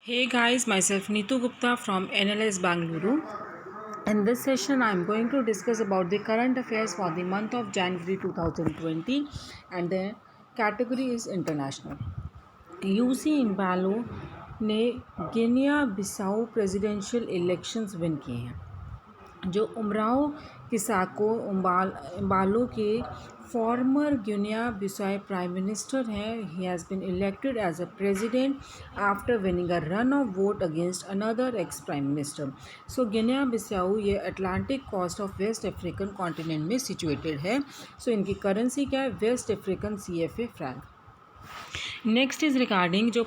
Hey guys, myself Neetu Gupta from NLS Bangalore. In this session, I am going to discuss about the current affairs for the month of January 2020, and the category is international. UC in Balo ने Guinea Bissau presidential elections win किए हैं। जो Umaro Sissoco Embalo के former Guinea Bissau prime minister हैं, he has been elected as a president after winning a run off vote against another ex prime minister. So Guinea Bissau ये Atlantic coast of West African continent में situated है। So इनकी currency क्या है? West African CFA franc. Next is regarding जो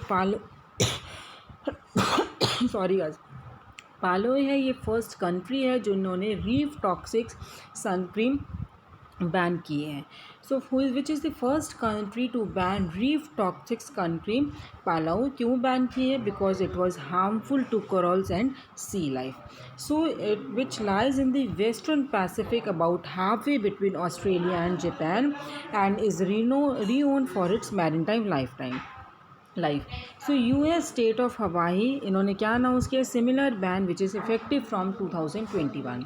sorry guys, पालो है, ये फर्स्ट कंट्री है जो इन्होंने रीफ टॉक्सिक्स सनक्रीम बैन किए हैं। So which is the first country to ban reef toxics suncream? Palau. क्यों बैन किए? Because it was harmful to corals and sea life. So it which lies in the western Pacific about half way between Australia and Japan and is renowned for its maritime life. So US state of Hawaii इन्होंने क्या announce किया? Similar ban which is effective from 2021।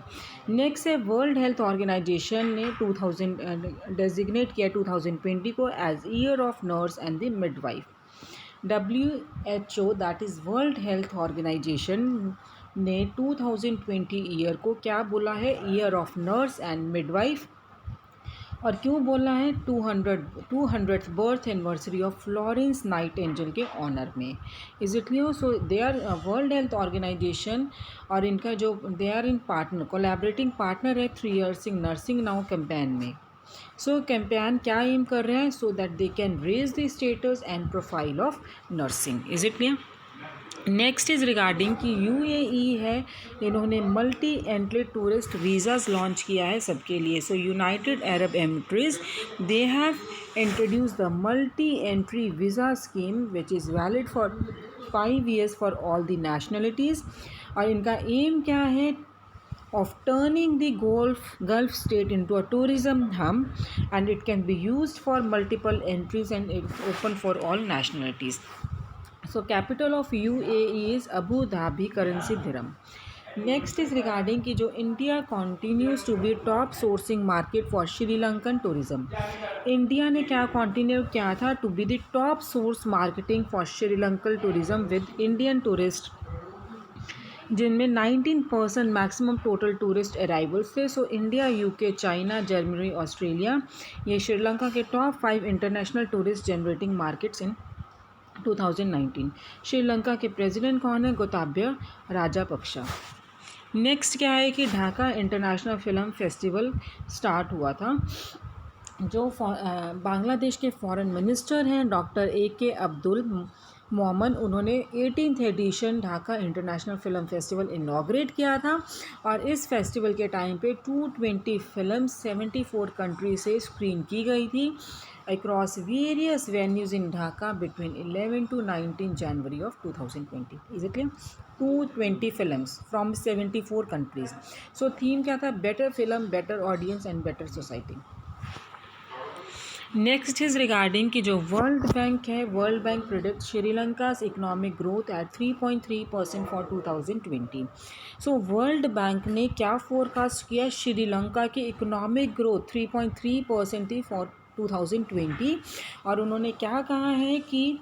Next है world health organisation ने 2000 designate किया 2020 को as year of nurse and the midwife. WHO that is world health organisation ने 2020 year को क्या बोला है? Year of nurse and midwife. और क्यों बोला है? 200th birth anniversary of Florence Nightingale के ऑनर में। Is it clear? So they are world health organisation और इनका जो they are in partner collaborating partner है 3 years नर्सिंग नाउ कैंपेन में। सो कैंपेन क्या एम कर रहे हैं? So that they can raise the status and profile of nursing. Is it clear? Next is regarding कि UAE है, इन्होंने multi entry tourist visas launch किया है सबके लिए। So United Arab Emirates they have introduce the multi entry visa scheme which is valid for 5 years for all the nationalities. और इनका M क्या है? of turning the Gulf state into a tourism hub, and it can be used for multiple entries and it's open for all nationalities. So capital of UAE is Abu Dhabi, currency dirham. Next is regarding कि जो India continues to be top sourcing market for Sri Lankan tourism. India ने क्या continue किया था? to be the top source marketing for Sri Lankan tourism with Indian tourist, जिनमें 19% maximum total tourist arrivals थे। So India, UK, China, Germany, Australia ये श्रीलंका के top 5 international tourist generating markets in 2019। Sri Lanka के president कौन है? Gotabaya Rajapaksa. Next क्या है कि Dhaka international film festival start हुआ था। जो बांग्लादेश के फॉरेन मिनिस्टर हैं डॉक्टर AK अब्दुल मोमन, उन्होंने 18th edition Dhaka international film festival inaugurate किया था। और इस फेस्टिवल के टाइम पे 220 फिल्म 74 कंट्री से स्क्रीन की गई थी across various venues in Dhaka between 11 to 19 January of 2020। Is it clear? 220 films from 74 countries. So theme क्या था? Better film, better audience and better society. Next is regarding कि जो वर्ल्ड बैंक है, World Bank predict श्रीलंका's economic growth at 3.3% for 2020। So World Bank ने क्या forecast किया? श्रीलंका की इकोनॉमिक ग्रोथ 3.3% थी फॉर 2020। और उन्होंने क्या कहा है कि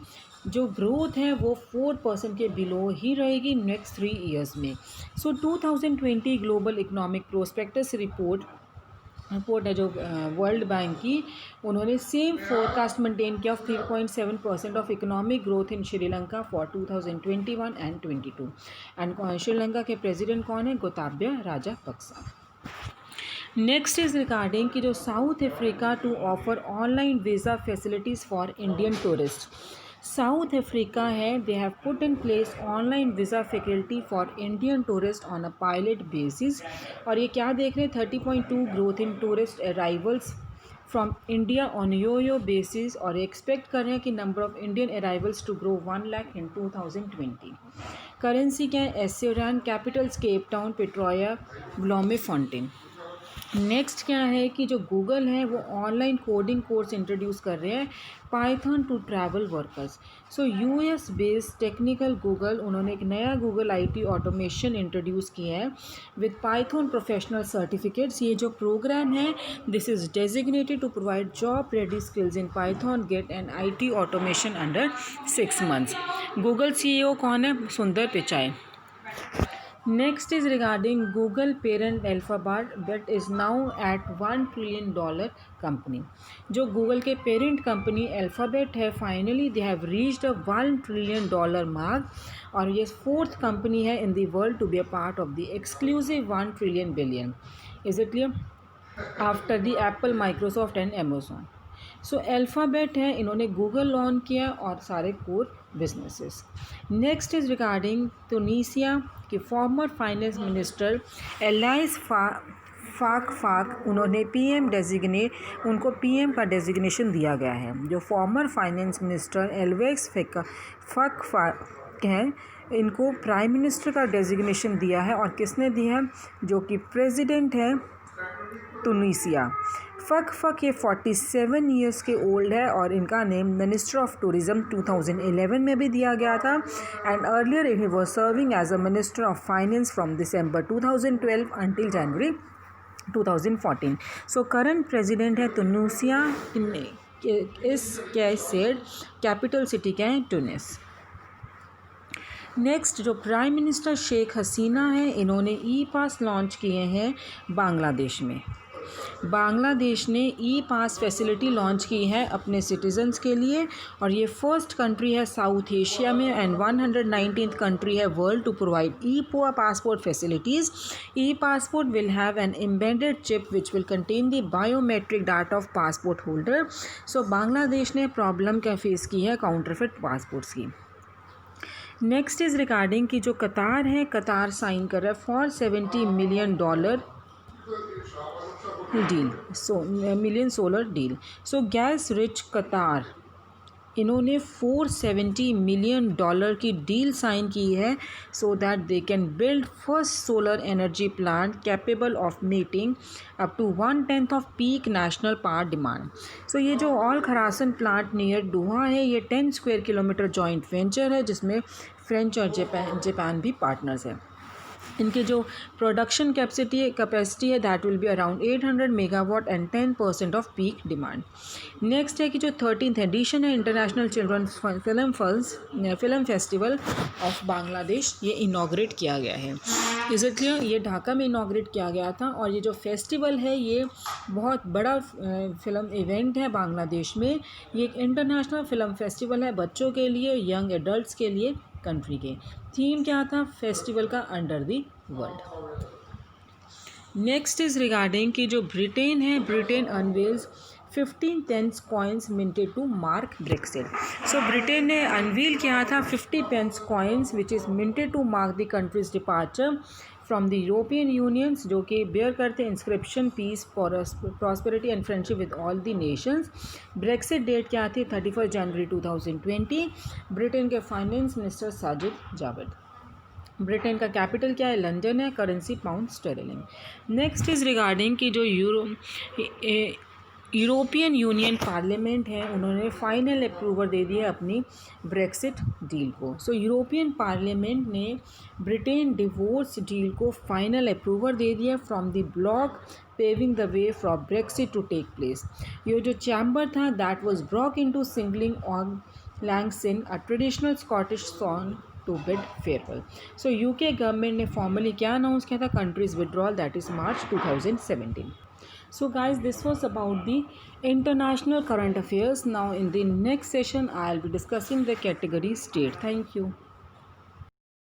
जो ग्रोथ है वो 4% के बिलो ही रहेगी नेक्स्ट 3 years में। So 2020 global economic prospectus report है जो वर्ल्ड बैंक की, उन्होंने सेम फोरकास्ट मेंटेन किया of 3.7% of economic growth in Sri Lanka for 2021 and 22। And Sri Lanka के प्रेसिडेंट कौन है? Gotabaya Rajapaksa. Next is regarding कि जो South Africa to offer online visa facilities for Indian tourist. South Africa है, they have put in place online visa facility for Indian tourist on a pilot basis. और ये क्या देख रहे हैं? 30.2 growth in tourist arrivals from India on yo basis. और expect कर रहे हैं कि number of Indian arrivals to grow 1 lakh इन 2020। करेंसी क्या है? एसोरान। Capitals Cape Town, Pretoria, Bloemfontein. Next क्या है कि जो गूगल है वो ऑनलाइन कोडिंग कोर्स इंट्रोड्यूस कर रहे हैं Python to travel workers. So US based technical Google, उन्होंने एक नया गूगल आईटी ऑटोमेशन इंट्रोड्यूस किया है विद पाइथन प्रोफेशनल सर्टिफिकेट्स। ये जो प्रोग्राम है this is designated to provide job ready skills in Python get and IT automation under 6 months। Google CEO कौन है? Sundar Pichai. Next is regarding Google parent Alphabet that is now at $1 trillion company। जो Google के parent company Alphabet है, finally they have reached a $1 trillion mark और ये fourth company है in the world to be a part of the exclusive 1 trillion billion। Is it clear? After the Apple, Microsoft and Amazon. So Alphabet है, इन्होंने Google launch किया और सारे core businesses. Next is regarding Tunisia के former finance minister Elyes Fakhfakh, उन्होंने PM designate, उनको PM का designation दिया गया है। जो फॉर्मर फाइनेंस मिनिस्टर एलवेक्स फाक हैं, इनको प्राइम मिनिस्टर का डेजिग्नेशन दिया है। और किसने दिया है? जो कि प्रेसिडेंट है तुनीसिया। फक ये 47 ईयर्स के ओल्ड है और इनका नेम मिनिस्टर ऑफ टूरिज़्म 2011 में भी दिया गया था। एंड अर्लियर ही was serving as a minister of finance from December 2012 until January 2014। So current president है तुनीसिया, इस कैसेड कैपिटल सिटी क्या है? टूनिस। नेक्स्ट जो प्राइम मिनिस्टर शेख हसीना है, इन्होंने ई पास लॉन्च किए हैं बांग्लादेश में। बांग्लादेश ने ई पास फैसिलिटी लॉन्च की है अपने सिटीजन्स के लिए और ये फर्स्ट कंट्री है साउथ एशिया में एंड 119th कंट्री है world to provide e passport facilities. E passport will have an embedded chip which will contain the biometric data of passport holder. So Bangladesh ने problem क्या face की है counterfeit passports की। Next is regarding कि जो Qatar है, Qatar sign कर रहा है for $70 million deal, million solar deal. So gas rich कतार, इन्होंने $470 million की डील साइन की है so that they can build first solar energy plant capable of meeting up to 1/10 of peak national power demand. So ये जो Al Kharsaah plant near Doha है, ये 10 square kilometre joint venture है जिसमें French और Japan भी partners हैं। इनके जो प्रोडक्शन कैपेसिटी है that will be around 800 megawatt and 10% of peak demand. Next है कि जो 13th एडिशन है international children's film festival of Bangladesh, ये इनाग्रेट किया गया है। Is it clear? ये ढाका में इनाग्रेट किया गया था और ये जो फेस्टिवल है ये बहुत बड़ा फिल्म इवेंट है बांग्लादेश में। ये एक इंटरनेशनल फिल्म फेस्टिवल है बच्चों के लिए, यंग एडल्ट्स के लिए कंट्री के। थीम क्या था फेस्टिवल का? Under the world. Next is regarding कि जो ब्रिटेन है, Britain unveils 15 pence coins minted to mark Brexit. So Britain ने अनवील किया था 50 pence coins which is minted to mark the country's departure from the European unions, जो कि bear करते inscription peace prosperity and friendship with all the nations. Brexit date क्या थी? 31 जनवरी 2020। Britain के finance minister Sajid Javid. Britain का कैपिटल क्या है? लंदन है। Currency pound sterling. Next is regarding कि जो यूरोपियन यूनियन पार्लियामेंट है, उन्होंने फाइनल अप्रूवल दे दिया अपनी ब्रेक्सिट डील को। सो यूरोपियन पार्लियामेंट ने ब्रिटेन डिवोर्स डील को फाइनल अप्रूवल दे दिया from the bloc paving the way for Brexit to take place. ये जो चैम्बर था that was broke into singing on Lang Syne, a traditional Scottish song to bid farewell. So UK government ने formally क्या announce किया था? Countries withdrawal, that is March 2017। So guys, this was about the international current affairs. Now in the next session I'll be discussing the category state. Thank you.